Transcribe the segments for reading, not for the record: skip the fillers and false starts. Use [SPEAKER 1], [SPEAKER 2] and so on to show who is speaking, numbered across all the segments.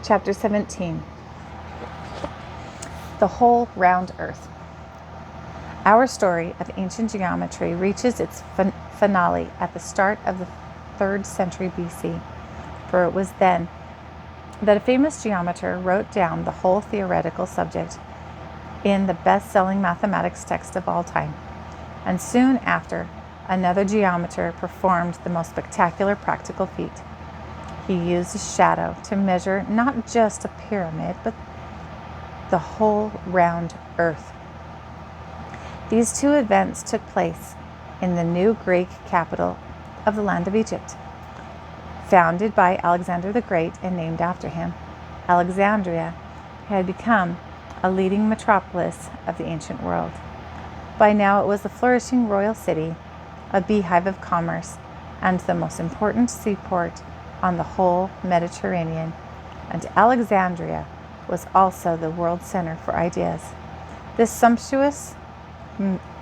[SPEAKER 1] Chapter 17. The Whole Round Earth. Our story of ancient geometry reaches its finale at the start of the 3rd century BC, for it was then that a famous geometer wrote down the whole theoretical subject in the best-selling mathematics text of all time. And soon after, another geometer performed the most spectacular practical feat. He used a shadow to measure not just a pyramid, but the whole round earth. These two events took place in the new Greek capital of the land of Egypt. Founded by Alexander the Great and named after him, Alexandria had become a leading metropolis of the ancient world. By now it was a flourishing royal city, a beehive of commerce, and the most important seaport on the whole Mediterranean, and Alexandria was also the world center for ideas. This sumptuous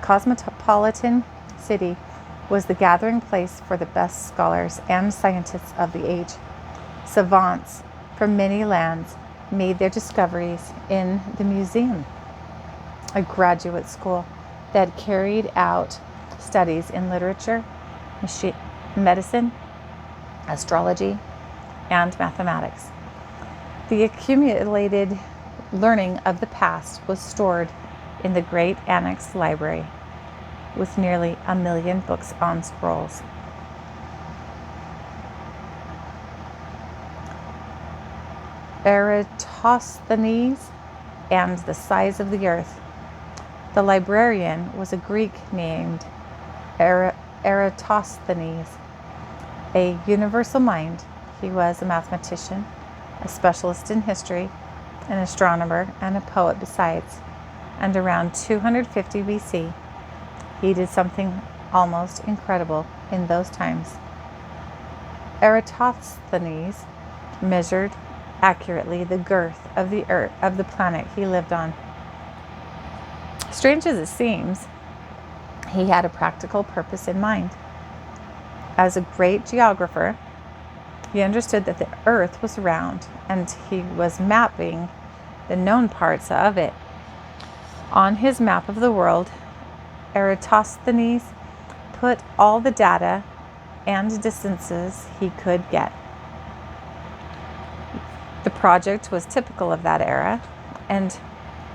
[SPEAKER 1] cosmopolitan city was the gathering place for the best scholars and scientists of the age. Savants from many lands made their discoveries in the museum, a graduate school that carried out studies in literature, medicine, astrology, and mathematics. The accumulated learning of the past was stored in the great annex library with nearly 1 million books on scrolls. Eratosthenes and the size of the earth. The librarian was a Greek named Eratosthenes. A universal mind, he was a mathematician, a specialist in history, an astronomer, and a poet besides. And around 250 BC, he did something almost incredible in those times. Eratosthenes measured accurately the girth of the earth of the planet he lived on. Strange as it seems, he had a practical purpose in mind. As a great geographer, he understood that the earth was round, and he was mapping the known parts of it. On his map of the world, Eratosthenes put all the data and distances he could get. The project was typical of that era, and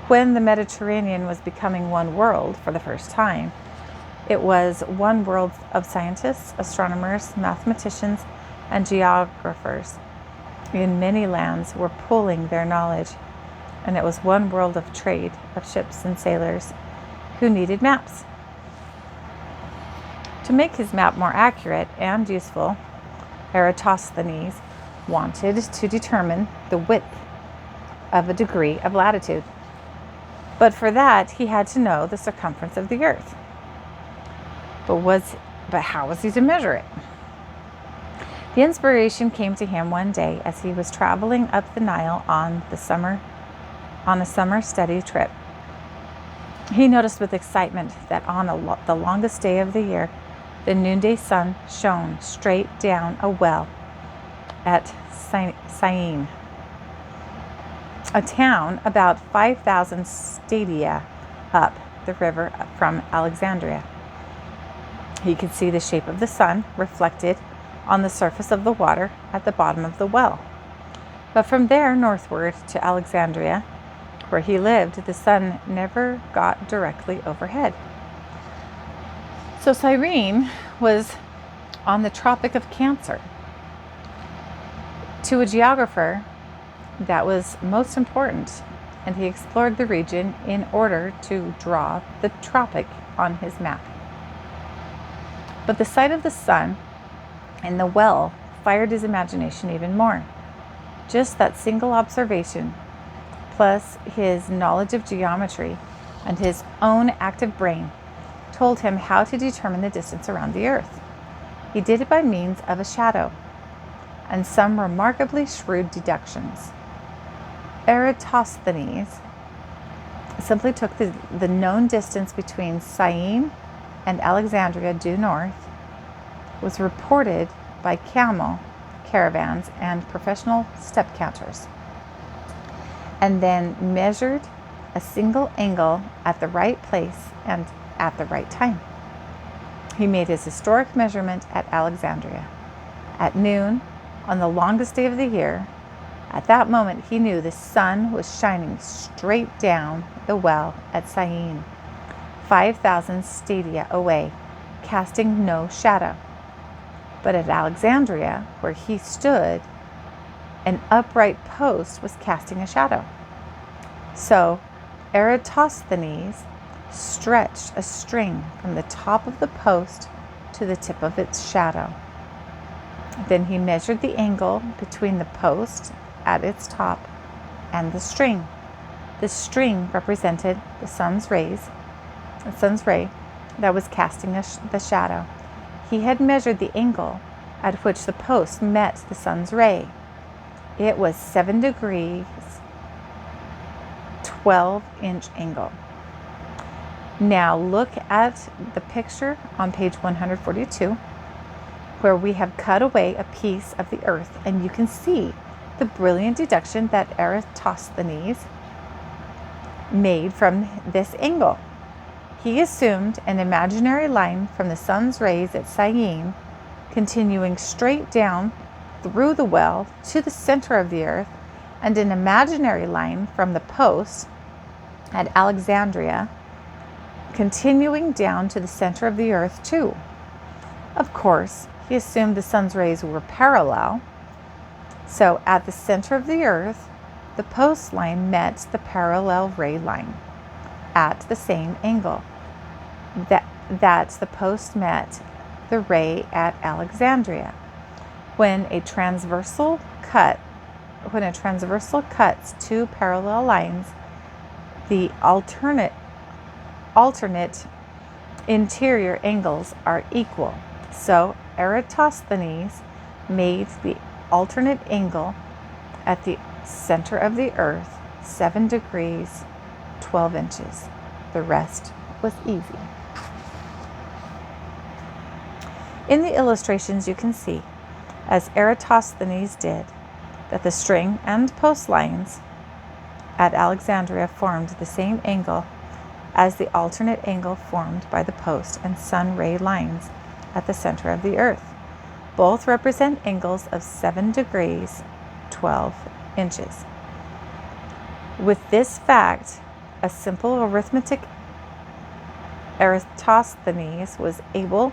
[SPEAKER 1] when the Mediterranean was becoming one world for the first time, it was one world of scientists, astronomers, mathematicians, and geographers in many lands were pooling their knowledge, and it was one world of trade, of ships and sailors who needed maps. To make his map more accurate and useful, Eratosthenes wanted to determine the width of a degree of latitude. But for that, he had to know the circumference of the earth. But how was he to measure it? The inspiration came to him one day as he was traveling up the Nile on a summer study trip. He noticed with excitement that on the longest day of the year, the noonday sun shone straight down a well at Syene, a town about 5,000 stadia up the river from Alexandria. He could see the shape of the sun reflected on the surface of the water at the bottom of the well. But from there northward to Alexandria, where he lived, the sun never got directly overhead. So Cyrene was on the Tropic of Cancer. To a geographer, that was most important, and he explored the region in order to draw the tropic on his map. But the sight of the sun and the well fired his imagination even more. Just that single observation, plus his knowledge of geometry and his own active brain, told him how to determine the distance around the earth. He did it by means of a shadow and some remarkably shrewd deductions. Eratosthenes simply took the known distance between Syene and Alexandria due north, was reported by camel caravans and professional step counters. and then measured a single angle at the right place and at the right time. He made his historic measurement at Alexandria at noon on the longest day of the year. At that moment, he knew the sun was shining straight down the well at Syene, 5,000 stadia away, casting no shadow. But at Alexandria, where he stood, an upright post was casting a shadow. So Eratosthenes stretched a string from the top of the post to the tip of its shadow. Then he measured the angle between the post at its top and the string. The string represented the sun's ray that was casting the shadow. He had measured the angle at which the post met the sun's ray. It was 7 degrees, 12-inch angle. Now look at the picture on page 142, where we have cut away a piece of the earth, and you can see the brilliant deduction that Eratosthenes made from this angle. He assumed an imaginary line from the sun's rays at Syene, continuing straight down through the well to the center of the earth, and an imaginary line from the post at Alexandria, continuing down to the center of the earth too. Of course, he assumed the sun's rays were parallel. So at the center of the earth, the post line met the parallel ray line at the same angle that the post met the ray at Alexandria. When a transversal cuts two parallel lines, the alternate interior angles are equal. So Eratosthenes made the alternate angle at the center of the earth 7 degrees, 12 inches. The rest was easy. In the illustrations you can see, as Eratosthenes did, that the string and post lines at Alexandria formed the same angle as the alternate angle formed by the post and sun ray lines at the center of the earth. Both represent angles of 7 degrees, 12 inches. With this fact, a simple arithmetic, Eratosthenes was able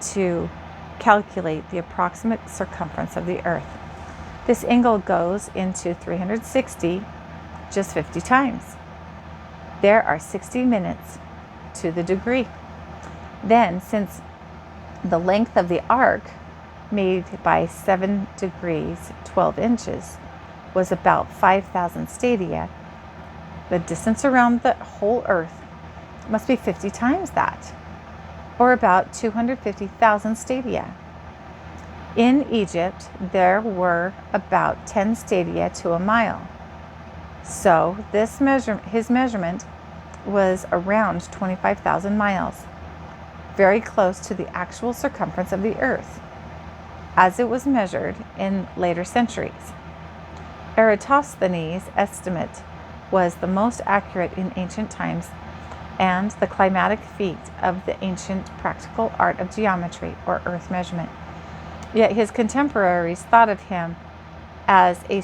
[SPEAKER 1] to calculate the approximate circumference of the earth. This angle goes into 360 just 50 times. There are 60 minutes to the degree. Then, since the length of the arc made by 7 degrees, 12 inches was about 5,000 stadia, the distance around the whole earth must be 50 times that, or about 250,000 stadia. In Egypt, there were about 10 stadia to a mile. So his measurement was around 25,000 miles, very close to the actual circumference of the earth, as it was measured in later centuries. Eratosthenes' estimate was the most accurate in ancient times and the climatic feat of the ancient practical art of geometry or earth measurement. Yet his contemporaries thought of him as a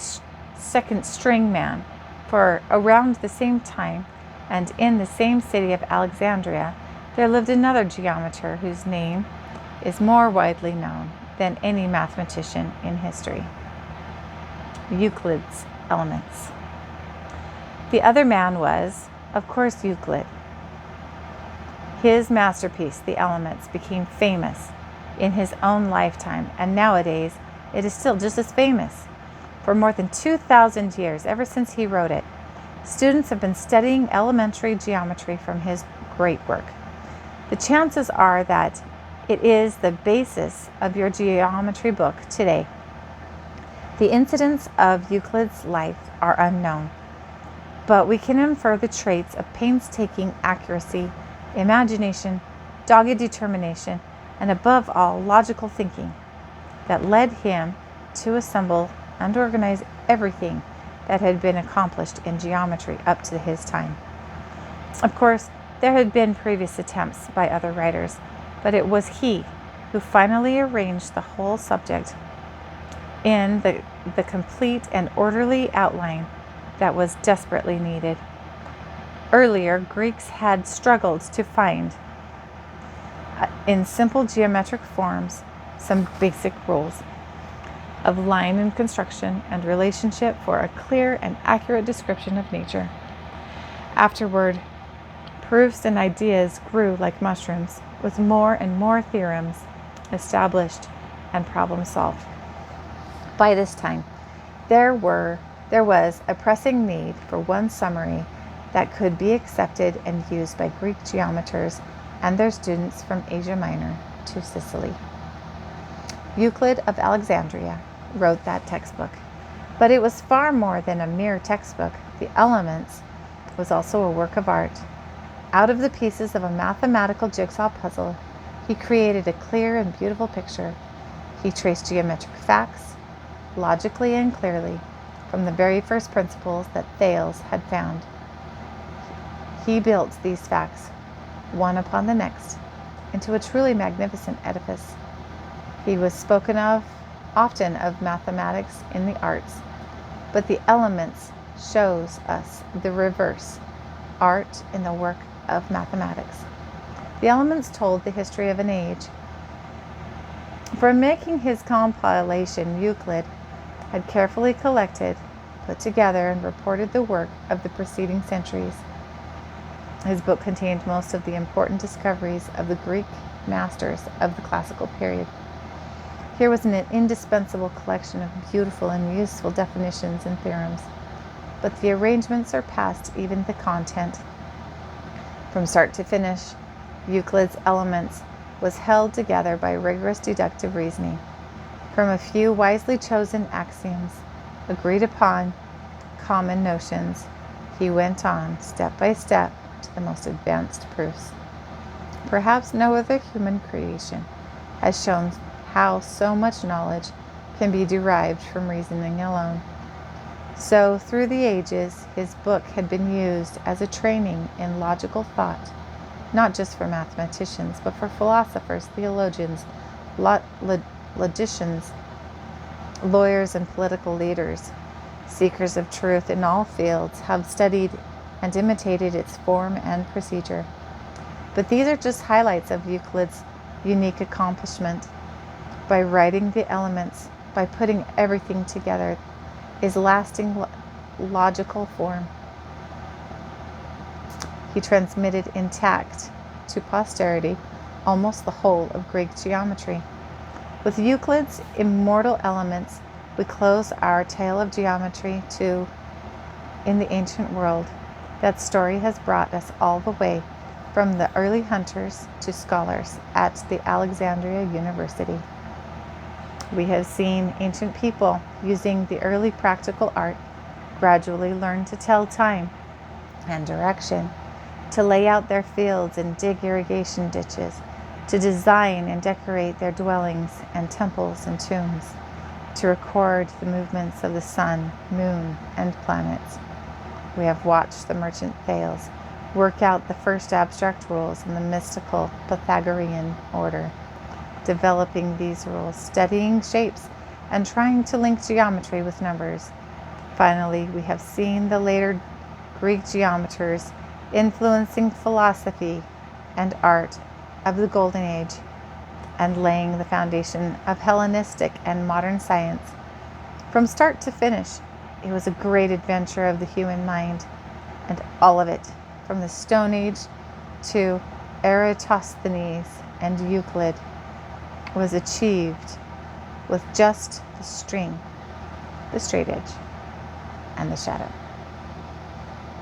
[SPEAKER 1] second string man, for around the same time and in the same city of Alexandria, there lived another geometer whose name is more widely known than any mathematician in history: Euclid's Elements. The other man was, of course, Euclid. His masterpiece, The Elements, became famous in his own lifetime, and nowadays it is still just as famous. For more than 2,000 years, ever since he wrote it, students have been studying elementary geometry from his great work. The chances are that it is the basis of your geometry book today. The incidents of Euclid's life are unknown, but we can infer the traits of painstaking accuracy, imagination, dogged determination, and above all, logical thinking that led him to assemble and organize everything that had been accomplished in geometry up to his time. Of course, there had been previous attempts by other writers, but it was he who finally arranged the whole subject in the complete and orderly outline that was desperately needed. Earlier, Greeks had struggled to find, in simple geometric forms, some basic rules of line and construction and relationship for a clear and accurate description of nature. Afterward, proofs and ideas grew like mushrooms, with more and more theorems established and problems solved. By this time, there was a pressing need for one summary that could be accepted and used by Greek geometers and their students from Asia Minor to Sicily. Euclid of Alexandria wrote that textbook, but it was far more than a mere textbook. The Elements was also a work of art. Out of the pieces of a mathematical jigsaw puzzle, he created a clear and beautiful picture. He traced geometric facts, logically and clearly, from the very first principles that Thales had found. He built these facts, one upon the next, into a truly magnificent edifice. He was spoken of often of mathematics in the arts, but the Elements shows us the reverse, art in the work of mathematics. The Elements told the history of an age. For making his compilation, Euclid had carefully collected, put together, and reported the work of the preceding centuries. His book contained most of the important discoveries of the Greek masters of the classical period. Here was an indispensable collection of beautiful and useful definitions and theorems, but the arrangement surpassed even the content. From start to finish, Euclid's Elements was held together by rigorous deductive reasoning. From a few wisely chosen axioms, agreed upon common notions, he went on, step by step, to the most advanced proofs. Perhaps no other human creation has shown how so much knowledge can be derived from reasoning alone. So, through the ages, his book had been used as a training in logical thought, not just for mathematicians, but for philosophers, theologians, logicians, lawyers, and political leaders. Seekers of truth in all fields have studied and imitated its form and procedure. But these are just highlights of Euclid's unique accomplishment. By writing the Elements, by putting everything together, is lasting logical form. He transmitted intact to posterity almost the whole of Greek geometry. With Euclid's immortal Elements, we close our tale of geometry in the ancient world. That story has brought us all the way from the early hunters to scholars at the Alexandria University. We have seen ancient people using the early practical art gradually learn to tell time and direction, to lay out their fields and dig irrigation ditches, to design and decorate their dwellings and temples and tombs, to record the movements of the sun, moon, and planets. We have watched the merchant Thales work out the first abstract rules in the mystical Pythagorean order, developing these rules, studying shapes, and trying to link geometry with numbers. Finally, we have seen the later Greek geometers influencing philosophy and art of the Golden Age and laying the foundation of Hellenistic and modern science. From start to finish, it was a great adventure of the human mind, and all of it, from the Stone Age to Eratosthenes and Euclid, was achieved with just the string, the straight edge, and the shadow.